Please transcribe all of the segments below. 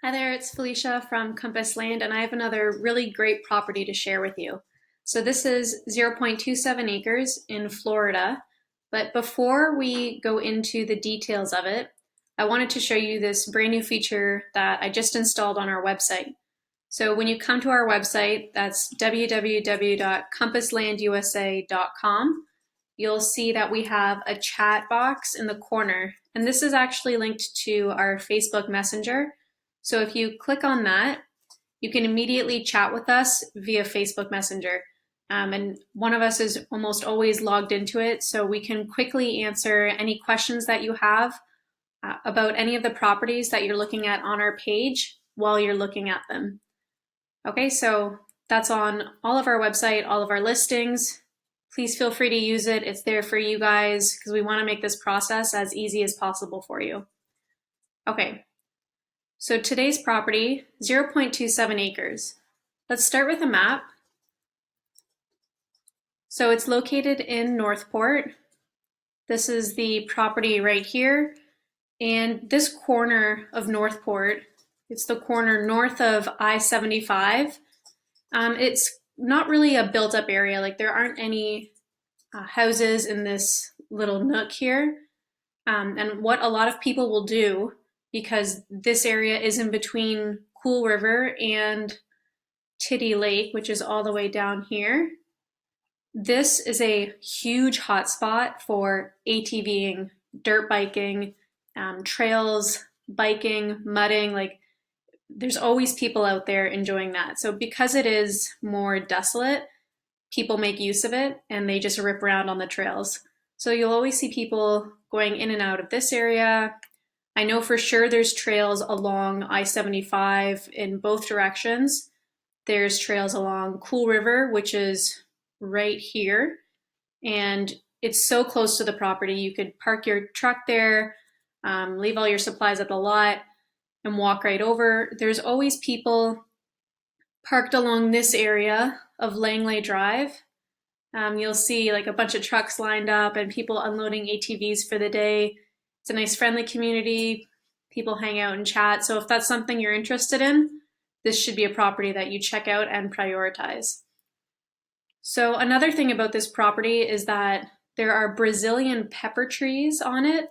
Hi there, it's Felicia from Compass Land, and I have another really great property to share with you. So this is 0.27 acres in Florida, but before we go into the details of it, I wanted to show you this brand new feature that I just installed on our website. So when you come to our website, that's www.compasslandusa.com, you'll see that we have a chat box in the corner, and this is actually linked to our Facebook Messenger. So if you click on that, you can immediately chat with us via Facebook Messenger. And one of us is almost always logged into it, so we can quickly answer any questions that you have about any of the properties that you're looking at on our page while you're looking at them. Okay, so that's on all of our website, all of our listings. Please feel free to use it. It's there for you guys because we want to make this process as easy as possible for you. Okay. So today's property, 0.27 acres. Let's start with a map. So it's located in Northport. This is the property right here. And this corner of Northport, it's the corner north of I-75. It's not really a built up area. Like there aren't any houses in this little nook here. And what a lot of people will do, because this area is in between Cool River and Titty Lake, which is all the way down here. This is a huge hotspot for ATVing, dirt biking, trails, biking, mudding. Like there's always people out there enjoying that. So because it is more desolate, people make use of it and they just rip around on the trails. So you'll always see people going in and out of this area. I know for sure there's trails along I-75 in both directions. There's trails along Cool River, which is right here. And it's so close to the property. You could park your truck there, leave all your supplies at the lot, and walk right over. There's always people parked along this area of Langley Drive. You'll see like a bunch of trucks lined up and people unloading ATVs for the day. It's a nice friendly community. People hang out and chat. So if that's something you're interested in, this should be a property that you check out and prioritize. So another thing about this property is that there are Brazilian pepper trees on it.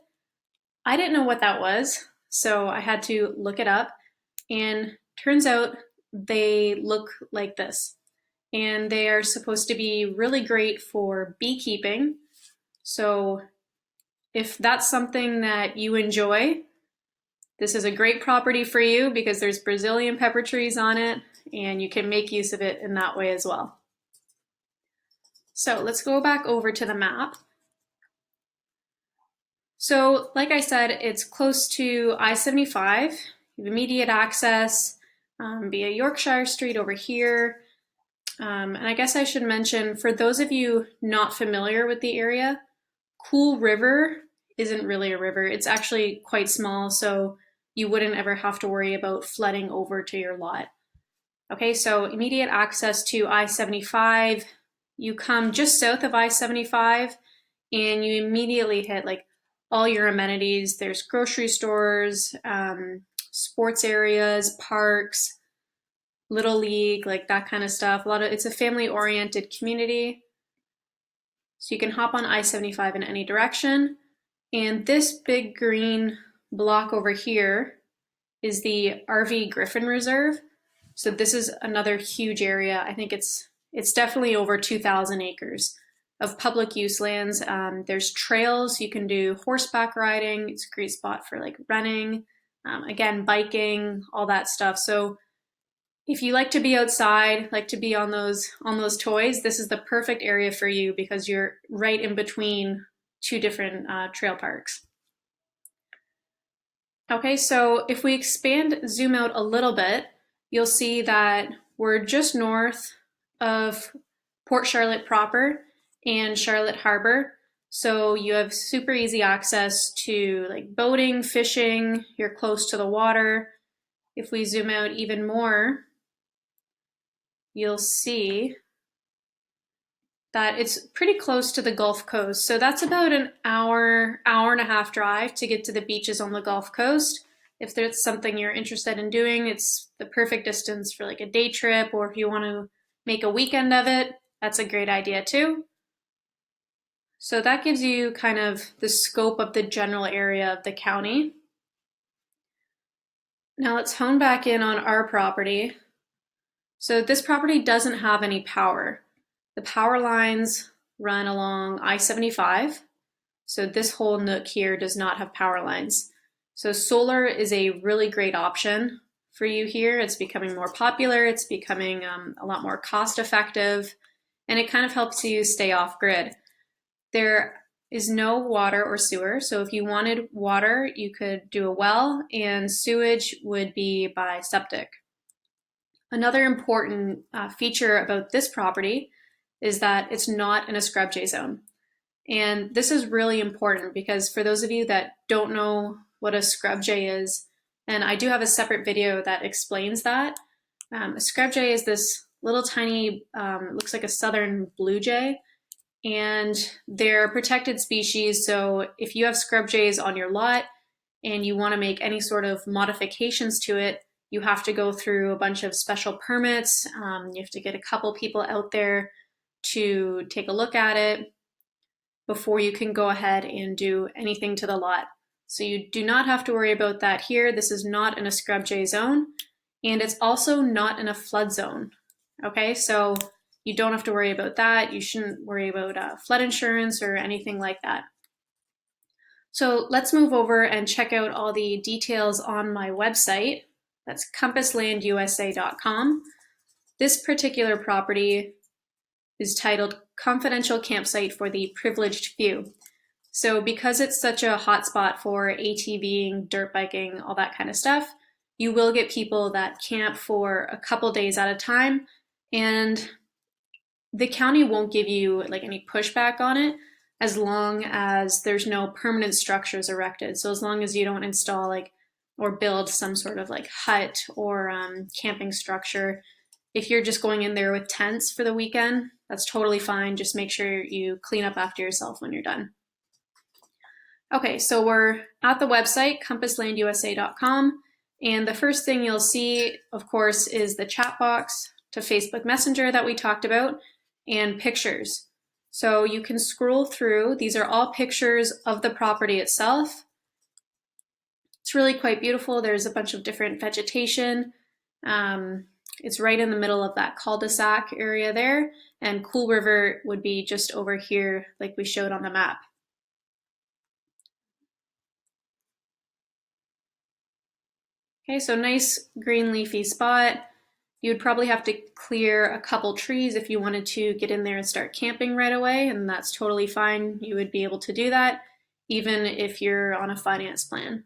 I didn't know what that was, so I had to look it up, and turns out they look like this. And they are supposed to be really great for beekeeping. So if that's something that you enjoy, this is a great property for you because there's Brazilian pepper trees on it and you can make use of it in that way as well. So let's go back over to the map. So like I said, it's close to I-75. You have immediate access via Yorkshire Street over here. And I guess I should mention, for those of you not familiar with the area, Cool River isn't really a river. It's actually quite small, so you wouldn't ever have to worry about flooding over to your lot. Okay, so immediate access to I-75. You come just south of I-75 and you immediately hit like all your amenities. There's grocery stores, sports areas, parks, Little League, like that kind of stuff. It's a family-oriented community. So you can hop on I-75 in any direction. And this big green block over here is the RV Griffin Reserve. So this is another huge area. I think it's definitely over 2,000 acres of public use lands. There's trails. You can do horseback riding. It's a great spot for like running, again, biking, all that stuff. So if you like to be outside, like to be on those toys, this is the perfect area for you because you're right in between two different trail parks. Okay, so if we zoom out a little bit, you'll see that we're just north of Port Charlotte proper and Charlotte Harbor. So you have super easy access to like boating, fishing, you're close to the water. If we zoom out even more, you'll see that it's pretty close to the Gulf Coast. So that's about an hour and a half drive to get to the beaches on the Gulf Coast. if there's something you're interested in doing, it's the perfect distance for like a day trip, or if you want to make a weekend of it, that's a great idea too. So that gives you kind of the scope of the general area of the county. Now let's hone back in on our property. So this property doesn't have any power. The power lines run along I-75. So this whole nook here does not have power lines. So solar is a really great option for you here. It's becoming more popular. It's becoming a lot more cost effective, and it kind of helps you stay off grid. There is no water or sewer. So if you wanted water, you could do a well, and sewage would be by septic. Another important feature about this property is that it's not in a scrub J zone. And this is really important because for those of you that don't know what a scrub jay is, and I do have a separate video that explains that. A scrub jay is this little tiny, looks like a southern blue jay, and they're a protected species. So if you have scrub jays on your lot and you want to make any sort of modifications to it, you have to go through a bunch of special permits. You have to get a couple people out there to take a look at it before you can go ahead and do anything to the lot. So you do not have to worry about that here. This is not in a scrub jay zone, and it's also not in a flood zone. Okay, so you don't have to worry about that. You shouldn't worry about flood insurance or anything like that. So let's move over and check out all the details on my website. That's compasslandusa.com. This particular property is titled Confidential Campsite for the Privileged Few. So because it's such a hotspot for ATVing, dirt biking, all that kind of stuff, you will get people that camp for a couple days at a time, and the county won't give you like any pushback on it as long as there's no permanent structures erected. So as long as you don't install like or build some sort of like hut or camping structure. If you're just going in there with tents for the weekend, that's totally fine. Just make sure you clean up after yourself when you're done. Okay, so we're at the website, compasslandusa.com, and the first thing you'll see, of course, is the chat box to Facebook Messenger that we talked about, and pictures. So you can scroll through. These are all pictures of the property itself. It's really quite beautiful. There's a bunch of different vegetation. It's right in the middle of that cul-de-sac area there, and Cool River would be just over here like we showed on the map. Okay, so nice green leafy spot. You'd probably have to clear a couple trees if you wanted to get in there and start camping right away, and that's totally fine. You would be able to do that even if you're on a finance plan.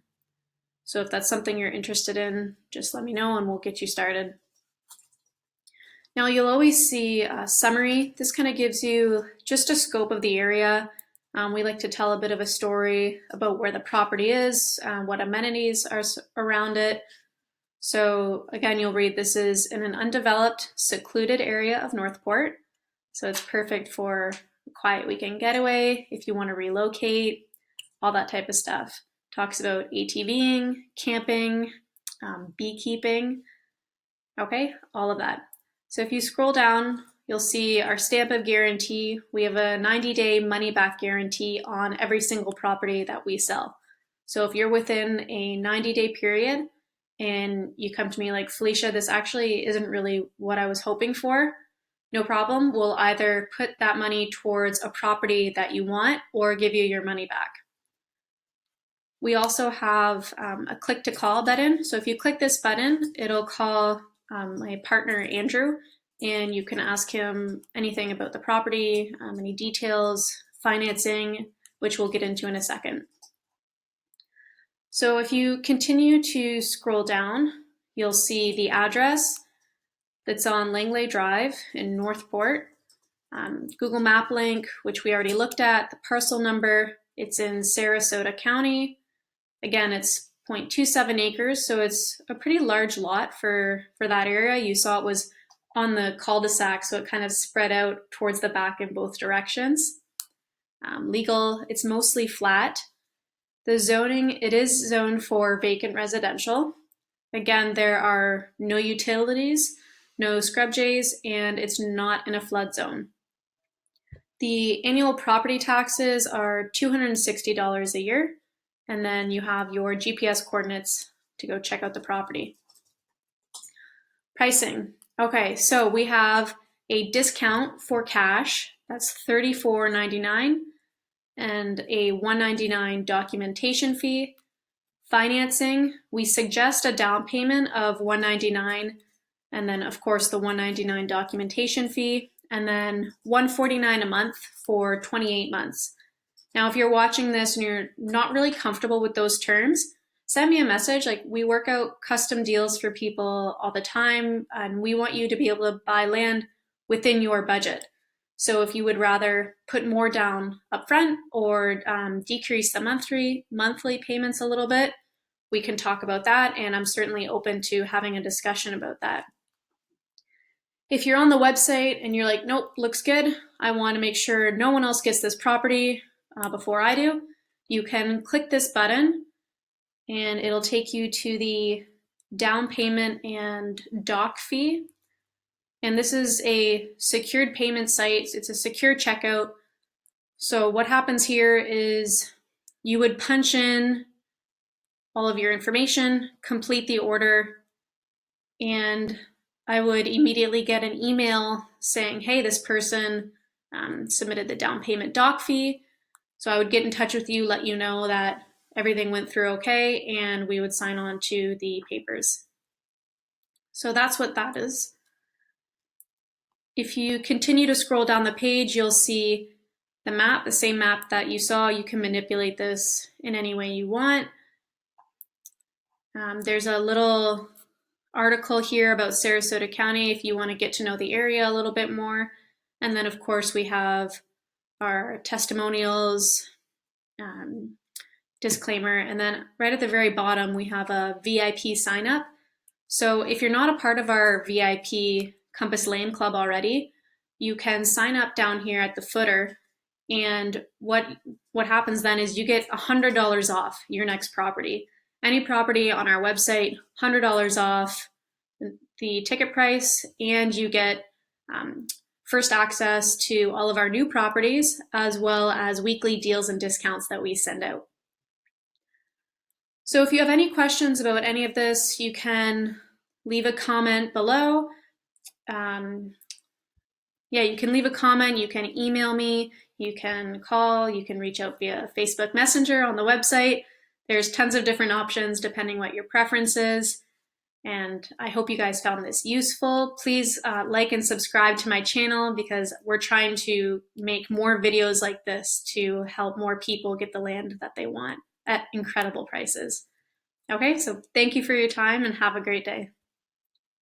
So if that's something you're interested in, just let me know and we'll get you started. Now you'll always see a summary. This kind of gives you just a scope of the area. We like to tell a bit of a story about where the property is, what amenities are around it. So again, you'll read this is in an undeveloped, secluded area of Northport. So it's perfect for a quiet weekend getaway, if you want to relocate, all that type of stuff. Talks about ATVing, camping, beekeeping, okay, all of that. So if you scroll down, you'll see our stamp of guarantee. We have a 90-day money-back guarantee on every single property that we sell. So if you're within a 90-day period and you come to me like, Felicia, this actually isn't really what I was hoping for, no problem. We'll either put that money towards a property that you want or give you your money back. We also have a click to call button. So if you click this button, it'll call my partner, Andrew, and you can ask him anything about the property, any details, financing, which we'll get into in a second. So if you continue to scroll down, you'll see the address that's on Langley Drive in Northport, Google Map link, which we already looked at, the parcel number, it's in Sarasota County. Again, it's 0.27 acres, so it's a pretty large lot for that area. You saw it was on the cul-de-sac, so it kind of spread out towards the back in both directions. Legal, it's mostly flat. The zoning, it is zoned for vacant residential. Again, there are no utilities, no scrub jays, and it's not in a flood zone. The annual property taxes are $260 a year, and then you have your GPS coordinates to go check out the property. Pricing. Okay, so we have a discount for cash, that's $34.99, and a $199 documentation fee. Financing, we suggest a down payment of $199, and then of course the $199 documentation fee, and then $149 a month for 28 months. Now, if you're watching this and you're not really comfortable with those terms, send me a message. Like, we work out custom deals for people all the time, and we want you to be able to buy land within your budget. So if you would rather put more down upfront or decrease the monthly payments a little bit, we can talk about that, and I'm certainly open to having a discussion about that. If you're on the website and you're like, nope, looks good, I want to make sure no one else gets this property before I do, you can click this button and it'll take you to the down payment and doc fee. And this is a secured payment site. It's a secure checkout. So what happens here is you would punch in all of your information, complete the order, and I would immediately get an email saying, hey, this person submitted the down payment doc fee. So I would get in touch with you, let you know that everything went through okay, and we would sign on to the papers. So that's what that is. If you continue to scroll down the page, you'll see the map, the same map that you saw. You can manipulate this in any way you want. There's a little article here about Sarasota County if you want to get to know the area a little bit more. And then, of course, we have our testimonials, disclaimer, and then right at the very bottom, we have a VIP sign up. So if you're not a part of our VIP Compass Lane Club already, you can sign up down here at the footer, and what happens then is you get $100 off your next property. Any property on our website, $100 off the ticket price, and you get first access to all of our new properties, as well as weekly deals and discounts that we send out. So if you have any questions about any of this, you can leave a comment below. You can leave a comment, you can email me, you can call, you can reach out via Facebook Messenger on the website. There's tons of different options depending what your preference is. And I hope you guys found this useful. Please like and subscribe to my channel because we're trying to make more videos like this to help more people get the land that they want at incredible prices. Okay, so thank you for your time and have a great day.